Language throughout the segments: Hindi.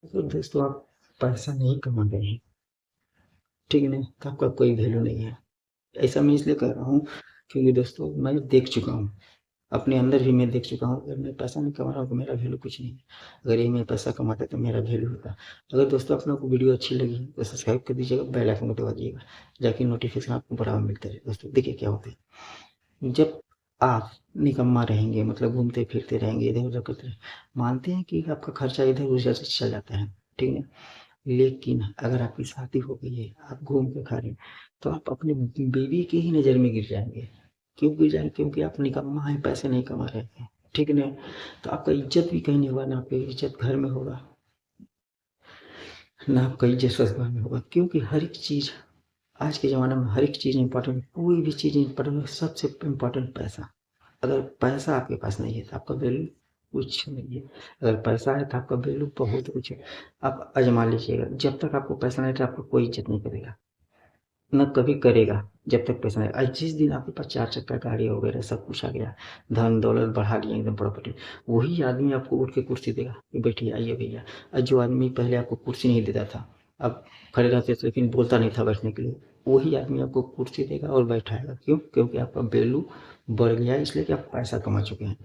तो दोस्तों आप पैसा नहीं कमा रहे हैं, ठीक है ना, तो आपका कोई वैल्यू नहीं है। ऐसा मैं इसलिए कह रहा हूँ क्योंकि दोस्तों मैं देख चुका हूँ, अपने अंदर भी मैं देख चुका हूँ। अगर मैं पैसा नहीं कमा रहा हूँ तो मेरा वैल्यू कुछ नहीं है। अगर ये मैं पैसा कमाता तो मेरा वैल्यू होता। अगर दोस्तों आप लोगों को वीडियो अच्छी लगी तो सब्सक्राइब कर दीजिएगा, बेल आइकन को दबा दीजिएगा, जाकि नोटिफिकेशन आपको बराबर मिलता है। दोस्तों देखिए क्या होता है, जब आप निकम्मा रहेंगे, मतलब घूमते फिरते रहेंगे, इधर उधर करते रहेंगे, मानते हैं कि आपका खर्चा इधर उधर से चल जाता है, ठीक है। लेकिन अगर आपकी शादी हो गई है, आप घूम के खा रहे हैं, तो आप अपनी बीवी की ही नज़र में गिर जाएंगे। क्यों गिर जाएंगे? क्योंकि आप निकम्मा हैं, पैसे नहीं कमा रहे हैं, ठीक है ना। तो आपका इज्जत भी कहीं नहीं होगा, ना आपकी इज्जत घर में होगा, ना आपका इज्जत ससुराल में होगा। क्योंकि हर एक चीज़ आज के ज़माने में, हर एक चीज़ इंपॉर्टेंट है, कोई भी चीज़ इंपॉर्टेंट है, सबसे इम्पोर्टेंट पैसा। अगर पैसा आपके पास नहीं है तो आपका वैल्यू कुछ नहीं है। अगर पैसा है तो आपका वैल्यू बहुत कुछ है। आप आजमा लीजिएगा, जब तक आपको पैसा नहीं है आपको कोई इज्जत नहीं करेगा, न कभी करेगा। जब तक पैसा नहीं, आज जिस दिन आपके पास 4 चक्का गाड़ी वगैरह सब कुछ आ गया, धन दौलत बढ़ा लिया एकदम प्रॉपर्टी, वही आदमी आपको उठ के कुर्सी देगा कि बैठिए, आइए भैया। और जो आदमी पहले आपको कुर्सी नहीं देता था, अब खड़े रहते थे लेकिन बोलता नहीं था बैठने के लिए, वही आदमी आपको कुर्सी देगा और बैठाएगा। क्यों? क्योंकि आपका वैल्यू बढ़ गया है, इसलिए कि आप पैसा कमा चुके हैं।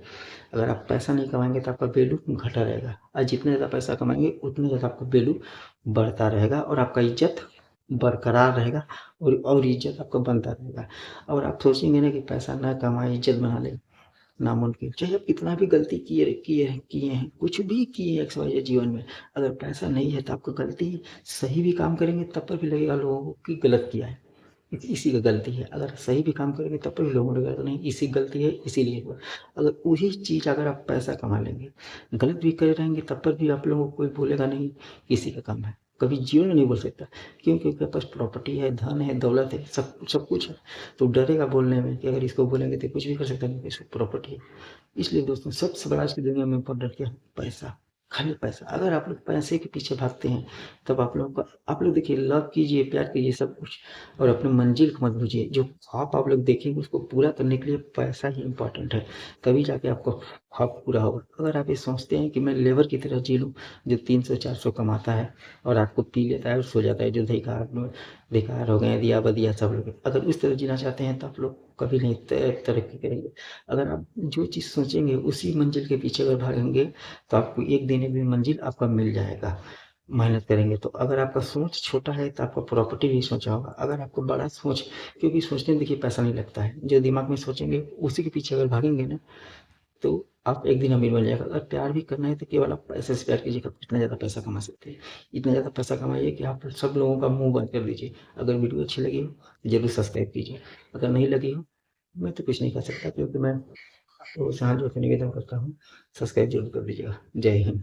अगर आप पैसा नहीं कमाएंगे तो आपका वैल्यू घटा रहेगा, और जितने ज़्यादा पैसा कमाएंगे उतने ज़्यादा आपका वैल्यू बढ़ता रहेगा, और आपका इज्जत बरकरार रहेगा, और इज्जत आपका बनता रहेगा। और आप सोचेंगे ना कि पैसा ना कमाए इज्जत बना ले, नामुमकिन। चाहे आप कितना भी गलती किए हैं, कुछ भी किए एक्स वाई जेड जीवन में, अगर पैसा नहीं है तो आपको गलती, सही भी काम करेंगे तब पर भी लगेगा लोगों को कि गलत किया है, इसी का गलती है। अगर सही भी काम करेंगे तब पर भी लोगों को लगेगा नहीं, इसी गलती है इसीलिए हुआ। अगर वही चीज़ अगर आप पैसा कमा लेंगे, गलत भी करे रहेंगे तब पर भी आप लोगों को कोई बोलेगा नहीं किसी का कम है, कभी जीवन में नहीं बोल सकता। क्यों? क्योंकि आपके पास प्रॉपर्टी है, धन है, दौलत है, सब सब कुछ है। तो डरेगा बोलने में कि अगर इसको बोलेंगे तो कुछ भी कर सकता है, इसको प्रॉपर्टी है। इसलिए दोस्तों सबसे बड़ा आज की दुनिया में इम्पोर्टेंट क्या है? पैसा, खाली पैसा। अगर आप लोग पैसे के पीछे भागते हैं तब आप लोगों का, आप लोग देखिए, लव कीजिए, प्यार कीजिए, सब कुछ, और अपनी मंजिल को मत भूलिए। जो ख्वाब आप लोग देखेंगे उसको पूरा करने के लिए पैसा ही इम्पोर्टेंट है, तभी जाके आपका ख्वाब पूरा होगा। अगर आप ये सोचते हैं कि मैं लेबर की तरह जी लूँ, जो 300-400 कमाता है और रात को पी लेता है और सो जाता है, जो बेकार हो गए दिया बदिया सब लोग, अगर उस तरह जीना चाहते हैं तो आप लोग कभी नहीं तरक्की करेंगे। अगर आप जो चीज़ सोचेंगे उसी मंजिल के पीछे अगर भागेंगे तो आपको एक दिन में मंजिल आपका मिल जाएगा, मेहनत करेंगे तो। अगर आपका सोच छोटा है तो आपका प्रॉपर्टी भी सोचा होगा। अगर आपको बड़ा सोच, क्योंकि सोचने में देखिए पैसा नहीं लगता है, जो दिमाग में सोचेंगे उसी के पीछे अगर भागेंगे ना, तो आप एक दिन अमीर बन जाएगा। अगर प्यार भी करना है तो केवल आप पैसे से प्यार कीजिएगा, इतना ज़्यादा पैसा कमा सकते हैं। इतना ज़्यादा पैसा कमाइए कि आप सब लोगों का मुंह बंद कर दीजिए। अगर वीडियो अच्छी लगी हो तो जरूर सब्सक्राइब कीजिए, अगर नहीं लगी हो मैं तो कुछ नहीं कर सकता, क्योंकि मैं आपको हाथ जोड़ के निवेदन करता हूँ, सब्सक्राइब जरूर कर दीजिएगा। जय हिंद।